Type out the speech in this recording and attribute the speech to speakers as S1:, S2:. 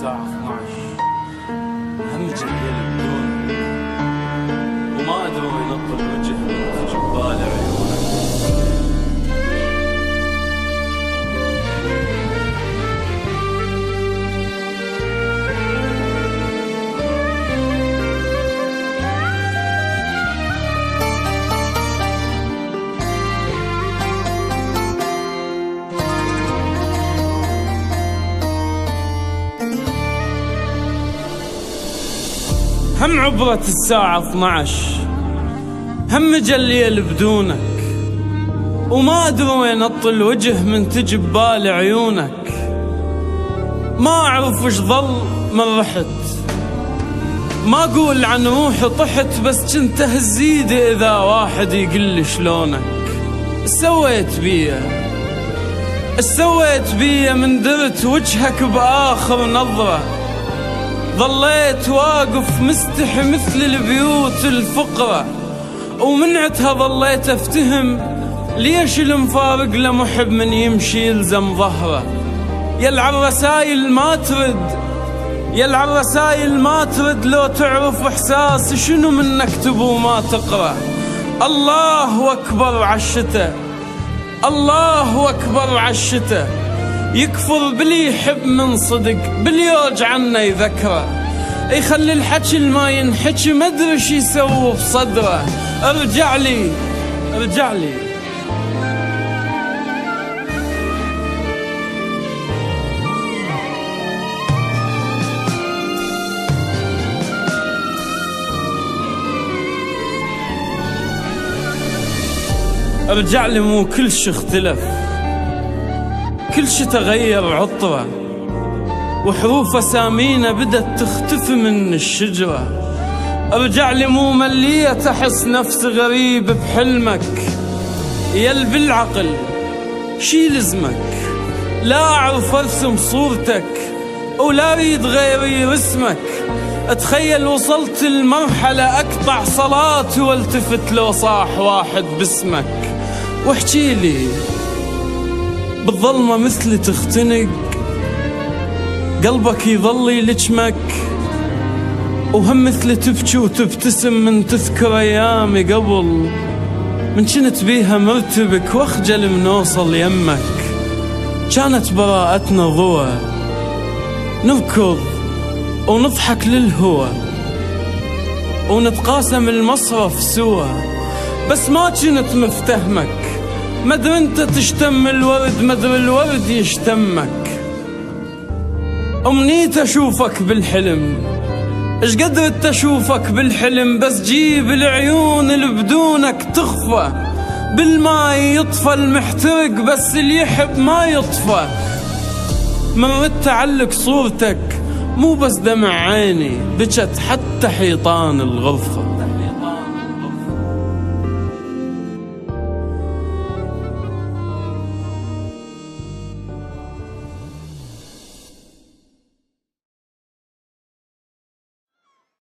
S1: الساعة 12 همجة الليل بدون وما أدروا ينطر وجه من جبال عيونك. هم عبرة الساعة 12 همج الليل بدونك وما أدري وين أطل وجه من تجي ببال عيونك. ما أعرف وش ظل من رحت، ما أقول عن روحي طحت، بس كنت أهز إذا واحد يقل شلونك. السويت بيا من درت وجهك بآخر نظرة، ظليت واقف مستحي مثل البيوت الفقرة، ومنعتها ظليت افتهم ليش المفارق لمحب من يمشي يلزم ظهره. يلعب الرسايل ما ترد لو تعرف احساس شنو من نكتب وما تقرأ. الله اكبر عالشتاء، الله اكبر عالشتاء، يكفر بلي يحب من صدق باليوج عنا يذكره، يخلي الحكي الما ينحكي ما ادري شي يسوي بصدره. ارجع لي ارجع لي، مو كل شي اختلف، كل شي تغير عطره، وحروف أسامينا بدت تختفي من الشجرة. ارجع لي مو ملية أحس نفسي غريب بحلمك، يل بالعقل شي لزمك، لا أعرف أرسم صورتك ولا أريد غيري رسمك. أتخيل وصلت المرحلة أقطع صلاتي والتفت لو صاح واحد باسمك. واحكي لي بالظلمة مثل تختنق، قلبك يظل يلجمك، وهم مثل تبكي وتبتسم من تذكر أيامي قبل، من كنت بيها مرتبك واخجل من اوصل يمك. كانت براءتنا ضوى، نركض ونضحك للهوى ونتقاسم المصرف سوا، بس ما كنت مفتهمك. مدري انت تشتم الورد، مدري الورد يشتمك. أمنيت أشوفك بالحلم، إيش قدرت أشوفك بالحلم، بس جيب العيون اللي بدونك تخفى. بالماء يطفى المحترق بس اللي يحب ما يطفى. مرت تعلق صورتك مو بس دمع عيني، بكت حتى حيطان الغرفة.